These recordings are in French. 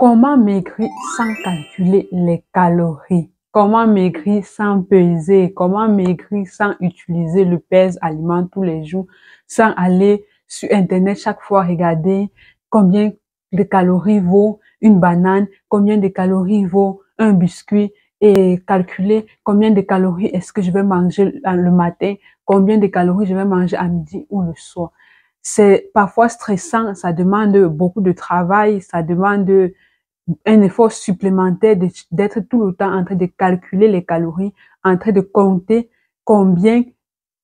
Comment maigrir sans calculer les calories? Comment maigrir sans peser? Comment maigrir sans utiliser le pèse-aliments tous les jours, sans aller sur Internet chaque fois regarder combien de calories vaut une banane, combien de calories vaut un biscuit et calculer combien de calories est-ce que je vais manger le matin, combien de calories je vais manger à midi ou le soir. C'est parfois stressant, ça demande beaucoup de travail, ça demande un effort supplémentaire d'être tout le temps en train de calculer les calories, en train de compter combien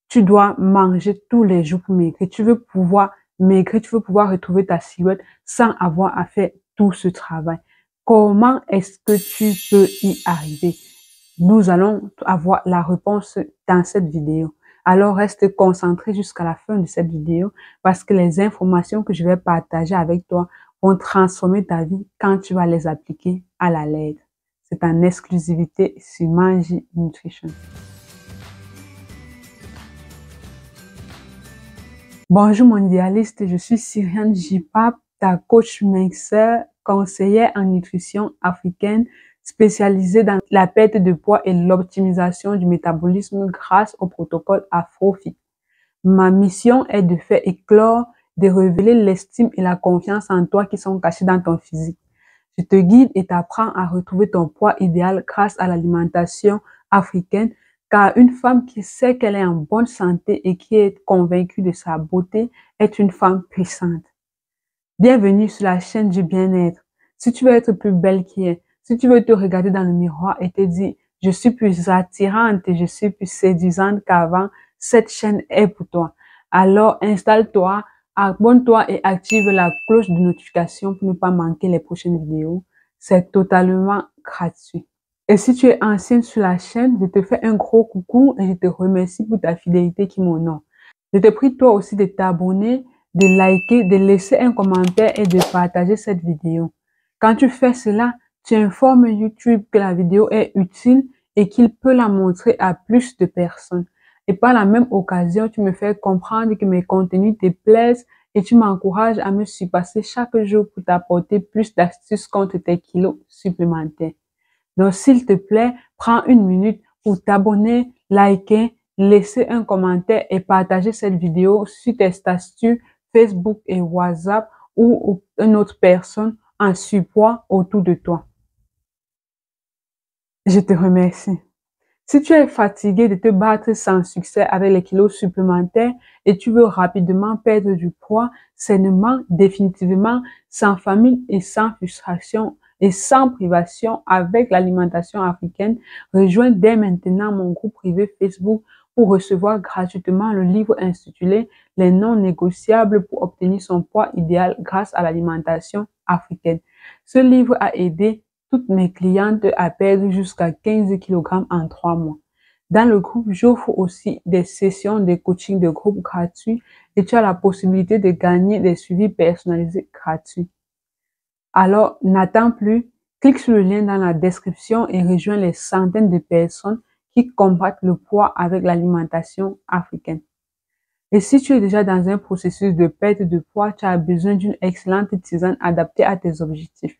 tu dois manger tous les jours pour maigrir. Tu veux pouvoir maigrir, tu veux pouvoir retrouver ta silhouette sans avoir à faire tout ce travail. Comment est-ce que tu peux y arriver? Nous allons avoir la réponse dans cette vidéo. Alors reste concentré jusqu'à la fin de cette vidéo parce que les informations que je vais partager avec toi vont transformer ta vie quand tu vas les appliquer à la lettre. C'est en exclusivité sur Manji Nutrition. Bonjour mondialiste, je suis Cyriane Jipap, ta coach minceur, conseillère en nutrition africaine, spécialisée dans la perte de poids et l'optimisation du métabolisme grâce au protocole AfroFit. Ma mission est de faire éclore, de révéler l'estime et la confiance en toi qui sont cachés dans ton physique. Je te guide et t'apprends à retrouver ton poids idéal grâce à l'alimentation africaine, car une femme qui sait qu'elle est en bonne santé et qui est convaincue de sa beauté est une femme puissante. Bienvenue sur la chaîne du bien-être. Si tu veux être plus belle qu'hier, si tu veux te regarder dans le miroir et te dire « Je suis plus attirante et je suis plus séduisante qu'avant », cette chaîne est pour toi. Alors installe-toi, abonne-toi et active la cloche de notification pour ne pas manquer les prochaines vidéos. C'est totalement gratuit. Et si tu es ancienne sur la chaîne, je te fais un gros coucou et je te remercie pour ta fidélité qui m'honore. Je te prie toi aussi de t'abonner, de liker, de laisser un commentaire et de partager cette vidéo. Quand tu fais cela, tu informes YouTube que la vidéo est utile et qu'il peut la montrer à plus de personnes. Et par la même occasion, tu me fais comprendre que mes contenus te plaisent et tu m'encourages à me surpasser chaque jour pour t'apporter plus d'astuces contre tes kilos supplémentaires. Donc, s'il te plaît, prends une minute pour t'abonner, liker, laisser un commentaire et partager cette vidéo sur tes statuts Facebook et WhatsApp ou une autre personne en surpoids autour de toi. Je te remercie. Si tu es fatigué de te battre sans succès avec les kilos supplémentaires et tu veux rapidement perdre du poids, sainement, définitivement, sans famine et sans frustration et sans privation avec l'alimentation africaine, rejoins dès maintenant mon groupe privé Facebook pour recevoir gratuitement le livre intitulé « Les non négociables pour obtenir son poids idéal grâce à l'alimentation africaine ». Ce livre a aidé toutes mes clientes à perdre jusqu'à 15 kg en 3 mois. Dans le groupe, j'offre aussi des sessions de coaching de groupe gratuits et tu as la possibilité de gagner des suivis personnalisés gratuits. Alors, n'attends plus, clique sur le lien dans la description et rejoins les centaines de personnes qui combattent le poids avec l'alimentation africaine. Et si tu es déjà dans un processus de perte de poids, tu as besoin d'une excellente tisane adaptée à tes objectifs.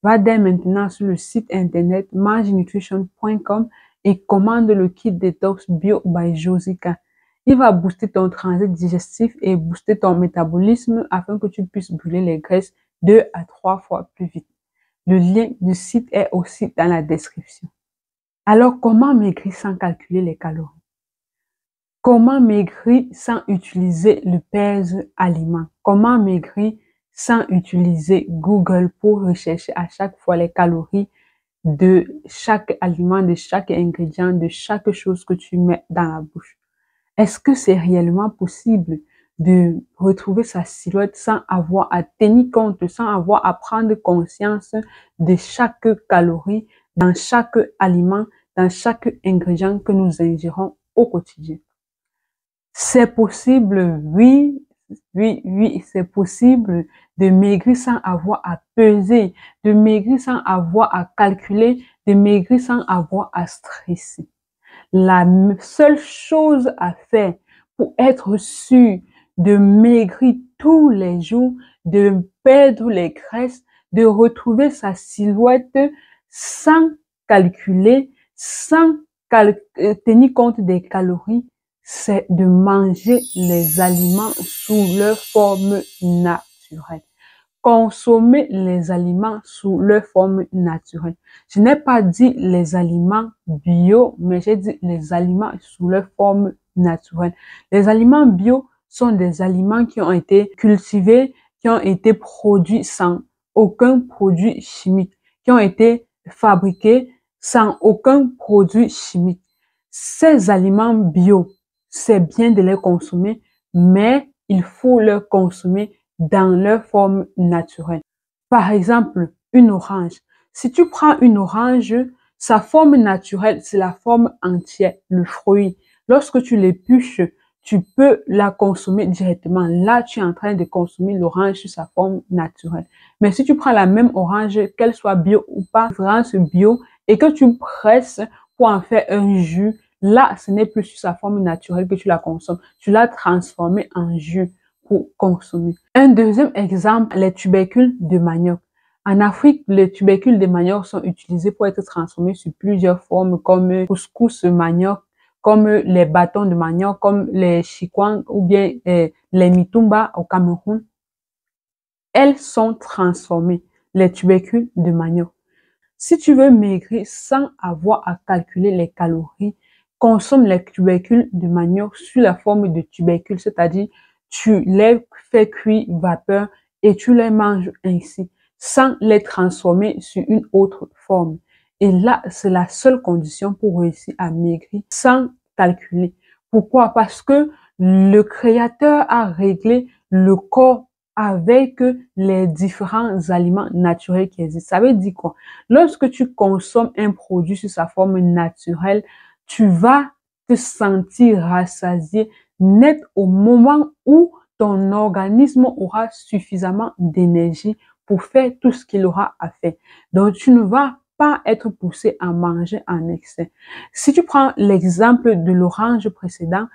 Va dès maintenant sur le site internet manjinutrition.com et commande le kit détox bio by Josica. Il va booster ton transit digestif et booster ton métabolisme afin que tu puisses brûler les graisses 2 à 3 fois plus vite. Le lien du site est aussi dans la description. Alors, comment maigrir sans calculer les calories? Comment maigrir sans utiliser le pèse-aliments? Comment maigrir sans utiliser Google pour rechercher à chaque fois les calories de chaque aliment, de chaque ingrédient, de chaque chose que tu mets dans la bouche? Est-ce que c'est réellement possible de retrouver sa silhouette sans avoir à tenir compte, sans avoir à prendre conscience de chaque calorie dans chaque aliment, dans chaque ingrédient que nous ingérons au quotidien? C'est possible, oui, c'est possible de maigrir sans avoir à peser, de maigrir sans avoir à calculer, de maigrir sans avoir à stresser. La seule chose à faire pour être sûr de maigrir tous les jours, de perdre les graisses, de retrouver sa silhouette sans calculer, sans tenir compte des calories, c'est de manger les aliments sous leur forme naturelle. Consommer les aliments sous leur forme naturelle. Je n'ai pas dit les aliments bio, mais j'ai dit les aliments sous leur forme naturelle. Les aliments bio sont des aliments qui ont été cultivés, qui ont été produits sans aucun produit chimique, qui ont été fabriqués sans aucun produit chimique. Ces aliments bio, c'est bien de les consommer, mais il faut les consommer dans leur forme naturelle. Par exemple, une orange. Si tu prends une orange, sa forme naturelle, c'est la forme entière, le fruit. Lorsque tu l'épluches, tu peux la consommer directement. Là, tu es en train de consommer l'orange sous sa forme naturelle. Mais si tu prends la même orange, qu'elle soit bio ou pas, préférence bio, et que tu presses pour en faire un jus, là, ce n'est plus sous sa forme naturelle que tu la consommes. Tu l'as transformée en jus pour consommer. Un deuxième exemple, les tubercules de manioc. En Afrique, les tubercules de manioc sont utilisés pour être transformés sous plusieurs formes comme couscous manioc, comme les bâtons de manioc, comme les chikwang ou bien les mitumba au Cameroun. Elles sont transformées, les tubercules de manioc. Si tu veux maigrir sans avoir à calculer les calories, consomme les tubercules de manioc sous la forme de tubercules, c'est-à-dire tu les fais cuire vapeur et tu les manges ainsi, sans les transformer sur une autre forme. Et là, c'est la seule condition pour réussir à maigrir sans calculer. Pourquoi? Parce que le Créateur a réglé le corps avec les différents aliments naturels qui existent. Ça veut dire quoi? Lorsque tu consommes un produit sous sa forme naturelle, tu vas te sentir rassasié net au moment où ton organisme aura suffisamment d'énergie pour faire tout ce qu'il aura à faire. Donc, tu ne vas pas être poussé à manger en excès. Si tu prends l'exemple de l'orange précédent,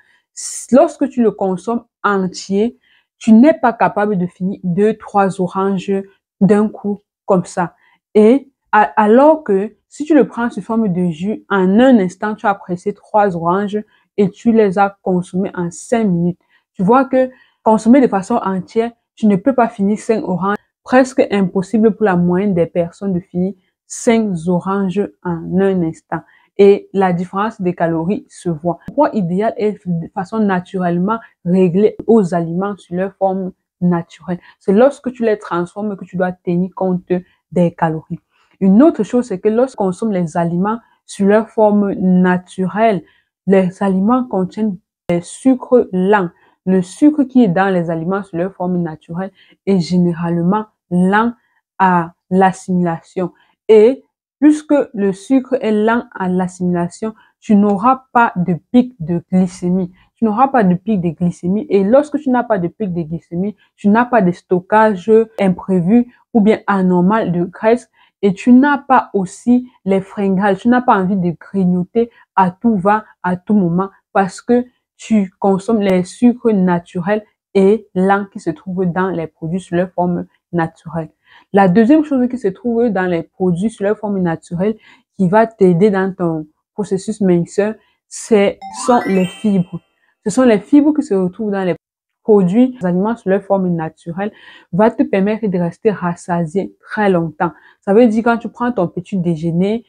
lorsque tu le consommes entier, tu n'es pas capable de finir 2-3 oranges d'un coup comme ça. Et alors que si tu le prends sous forme de jus, en un instant, tu as pressé 3 oranges et tu les as consommées en 5 minutes. Tu vois que consommer de façon entière, tu ne peux pas finir 5 oranges. Presque impossible pour la moyenne des personnes de finir 5 oranges en un instant. Et la différence des calories se voit. Le poids idéal est de façon naturellement réglée aux aliments sur leur forme naturelle. C'est lorsque tu les transformes que tu dois tenir compte des calories. Une autre chose, c'est que lorsqu'on consomme les aliments sur leur forme naturelle, les aliments contiennent des sucres lents. Le sucre qui est dans les aliments sur leur forme naturelle est généralement lent à l'assimilation. Et puisque le sucre est lent à l'assimilation, tu n'auras pas de pic de glycémie. Tu n'auras pas de pic de glycémie. Et lorsque tu n'as pas de pic de glycémie, tu n'as pas de stockage imprévu ou bien anormal de graisse. Et tu n'as pas aussi les fringales. Tu n'as pas envie de grignoter à tout va, à tout moment, parce que tu consommes les sucres naturels et lents qui se trouvent dans les produits sous leur forme naturelle. La deuxième chose qui se trouve dans les produits sous leur forme naturelle qui va t'aider dans ton processus minceur, sont les fibres. Ce sont les fibres qui se retrouvent dans les produits, les aliments sous leur forme naturelle, va te permettre de rester rassasié très longtemps. Ça veut dire quand tu prends ton petit déjeuner,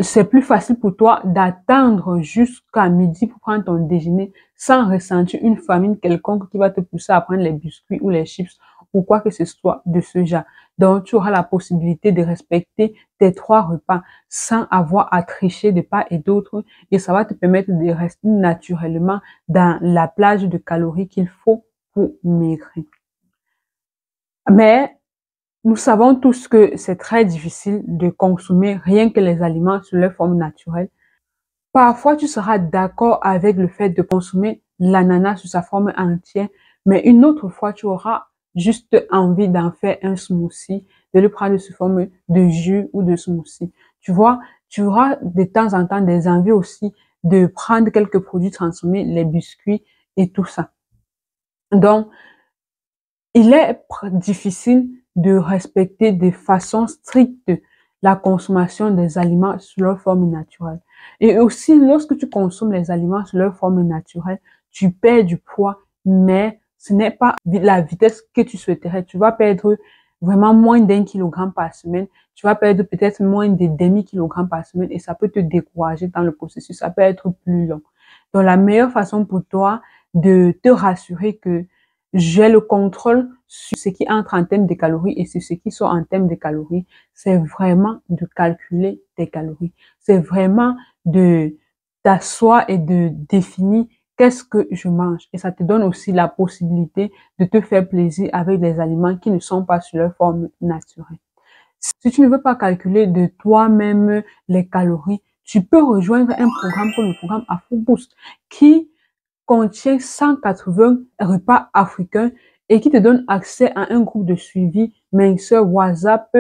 c'est plus facile pour toi d'attendre jusqu'à midi pour prendre ton déjeuner sans ressentir une famine quelconque qui va te pousser à prendre les biscuits ou les chips ou quoi que ce soit de ce genre. Donc, tu auras la possibilité de respecter tes 3 repas sans avoir à tricher de part et d'autre et ça va te permettre de rester naturellement dans la plage de calories qu'il faut pour maigrir. Mais nous savons tous que c'est très difficile de consommer rien que les aliments sous leur forme naturelle. Parfois, tu seras d'accord avec le fait de consommer l'ananas sous sa forme entière, mais une autre fois, tu auras juste envie d'en faire un smoothie, de le prendre sous forme de jus ou de smoothie. Tu vois, tu auras de temps en temps des envies aussi de prendre quelques produits transformés, les biscuits et tout ça. Donc, il est difficile de respecter de façon stricte la consommation des aliments sous leur forme naturelle. Et aussi, lorsque tu consommes les aliments sous leur forme naturelle, tu perds du poids, mais ce n'est pas la vitesse que tu souhaiterais. Tu vas perdre vraiment moins d'1 kilogramme par semaine. Tu vas perdre peut-être moins de demi-kilogramme par semaine et ça peut te décourager dans le processus. Ça peut être plus long. Donc, la meilleure façon pour toi de te rassurer que j'ai le contrôle sur ce qui entre en termes de calories et sur ce qui sort en termes de calories, c'est vraiment de calculer tes calories. C'est vraiment de t'asseoir et de définir qu'est-ce que je mange. Et ça te donne aussi la possibilité de te faire plaisir avec des aliments qui ne sont pas sur leur forme naturelle. Si tu ne veux pas calculer de toi-même les calories, tu peux rejoindre un programme comme le programme AfroBoost qui contient 180 repas africains et qui te donne accès à un groupe de suivi minceur WhatsApp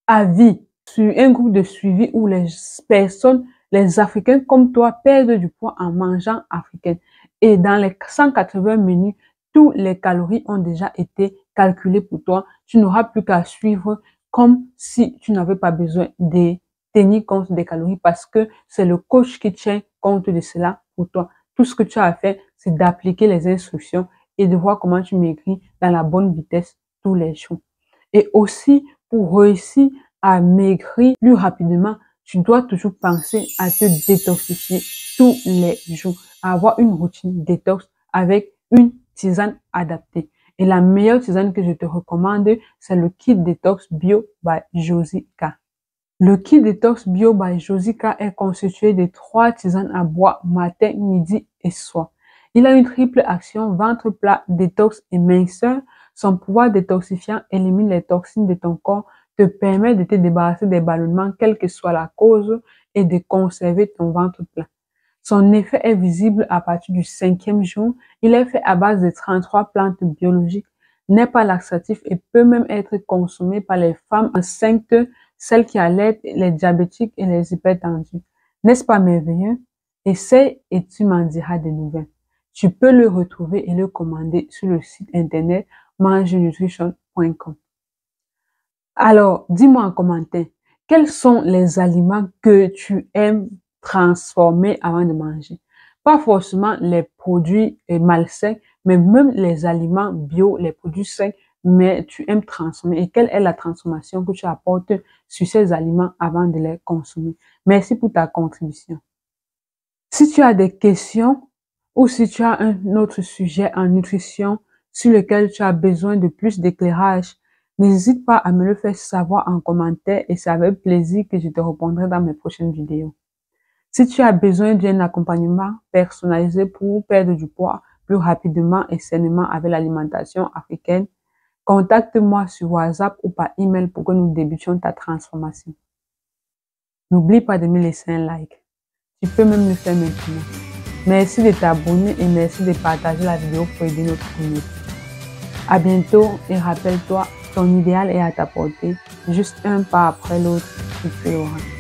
à vie. Sur un groupe de suivi où les personnes, les Africains comme toi, perdent du poids en mangeant africain. Et dans les 180 menus, tous les calories ont déjà été calculées pour toi. Tu n'auras plus qu'à suivre comme si tu n'avais pas besoin de tenir compte des calories parce que c'est le coach qui tient compte de cela pour toi. Tout ce que tu as à faire, c'est d'appliquer les instructions et de voir comment tu maigris dans la bonne vitesse tous les jours. Et aussi, pour réussir à maigrir plus rapidement, tu dois toujours penser à te détoxifier tous les jours, à avoir une routine détox avec une tisane adaptée. Et la meilleure tisane que je te recommande, c'est le kit détox bio by Josica. Le kit détox bio by Josica est constitué de 3 tisanes à boire matin, midi et soir. Il a une triple action ventre plat, détox et minceur. Son pouvoir détoxifiant élimine les toxines de ton corps, te permet de te débarrasser des ballonnements, quelle que soit la cause, et de conserver ton ventre plat. Son effet est visible à partir du 5e jour. Il est fait à base de 33 plantes biologiques, n'est pas laxatif et peut même être consommé par les femmes enceintes, celles qui allaitent, les diabétiques et les hypertendus. N'est-ce pas merveilleux? Essaye et tu m'en diras des nouvelles. Tu peux le retrouver et le commander sur le site internet mangenutrition.com. Alors, dis-moi en commentaire, quels sont les aliments que tu aimes transformer avant de manger? Pas forcément les produits malsains, mais même les aliments bio, les produits sains, mais tu aimes transformer. Et quelle est la transformation que tu apportes sur ces aliments avant de les consommer? Merci pour ta contribution. Si tu as des questions ou si tu as un autre sujet en nutrition sur lequel tu as besoin de plus d'éclairage, n'hésite pas à me le faire savoir en commentaire et c'est avec plaisir que je te répondrai dans mes prochaines vidéos. Si tu as besoin d'un accompagnement personnalisé pour perdre du poids plus rapidement et sainement avec l'alimentation africaine, contacte-moi sur WhatsApp ou par email pour que nous débutions ta transformation. N'oublie pas de me laisser un like. Tu peux même le faire maintenant. Merci de t'abonner et merci de partager la vidéo pour aider notre communauté. À bientôt et rappelle-toi, ton idéal est à ta portée, juste un pas après l'autre et tu l'auras.